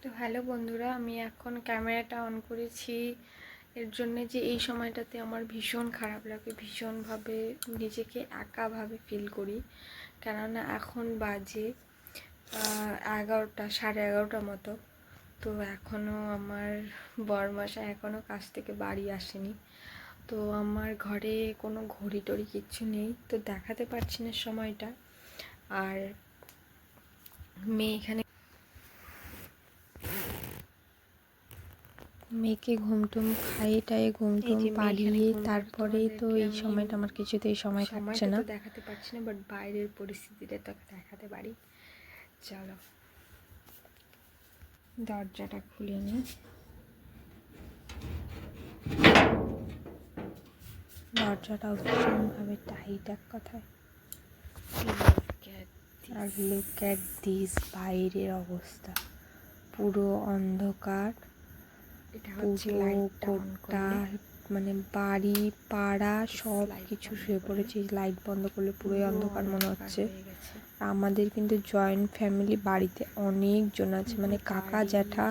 তো হ্যালো বন্ধুরা, আমি এখন ক্যামেরাটা অন করেছি এর জন্য যে এই সময়টাতে আমার ভীষণ খারাপ লাগে, ভীষণভাবে নিজেকে একাভাবে ফিল করি। কেননা এখন বাজে 11টা, 11:30 মতো। তো এখনও আমার বরমশাই এখনও কাজ থেকে বাড়ি আসেনি। তো আমার ঘরে কোনো ঘড়ি টড়ি কিচ্ছু নেই, তো দেখাতে পারছি না সময়টা। আর মেয়েকে ঘুমটুম খাইয়ে ঘুমটুম পাড়িয়ে তারপরে তো এই সময়টা আমার কিছুতেই সময় কাটছে না, দেখাতে পারছি না। বাট বাইরের পরিস্থিতিটা তোকে দেখাতে পারি। চলো দরজাটা খুলে নিই। দরজাটা ভীষণভাবে টাইট এক কথায়। আর লুক অ্যাট দিস, বাইরের অবস্থা পুরো অন্ধকার। পুরো মানে বাড়ি পাড়া সব কিছু শুয়ে পড়েছে। লাইট বন্ধ করলে পুরোই অন্ধকার মনে হচ্ছে। আমাদের কিন্তু জয়েন্ট ফ্যামিলি, বাড়িতে অনেকজন আছে, মানে কাকা জ্যাঠা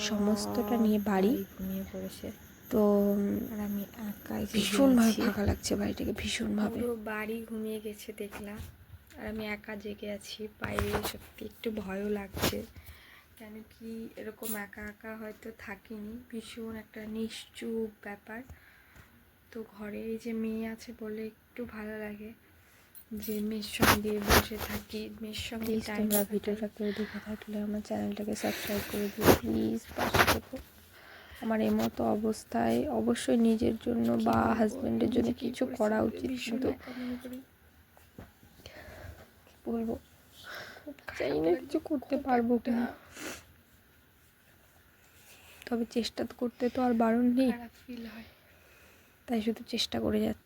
সমস্তটা নিয়ে বাড়ি ঘুমিয়ে পড়েছে। তো আর আমি একাই ভীষণভাবে ফাঁকা লাগছে বাড়িটাকে, ভীষণভাবে। পুরো বাড়ি ঘুমিয়ে গেছে দেখলাম, আর আমি একা জেগে আছি। বাইরে সত্যি একটু ভয়ও লাগছে, কেন কি এরকম একা একা হয়তো থাকিনি, ভীষণ একটা নিশ্চুপ ব্যাপার। তো ঘরে এই যে মেয়ে আছে বলে একটু ভালো লাগে যে মেয়ের সঙ্গে বসে থাকি, মেয়ের সঙ্গে টাইম। তোমরা ভিডিওটা কেউ দেখে থাকলে আমার চ্যানেলটাকে সাবস্ক্রাইব করে দিও প্লিজ, পাশে থেকো। আমার এই মতো অবস্থায় অবশ্যই নিজের জন্য বা হাজব্যান্ডের জন্য কিছু করা উচিত, কিন্তু বলবো চাই না কিছু করতে পারবো কিনা, তবে চেষ্টা করতে তো আর বারণ নেই, তাই শুধু চেষ্টা করে যাচ্ছি।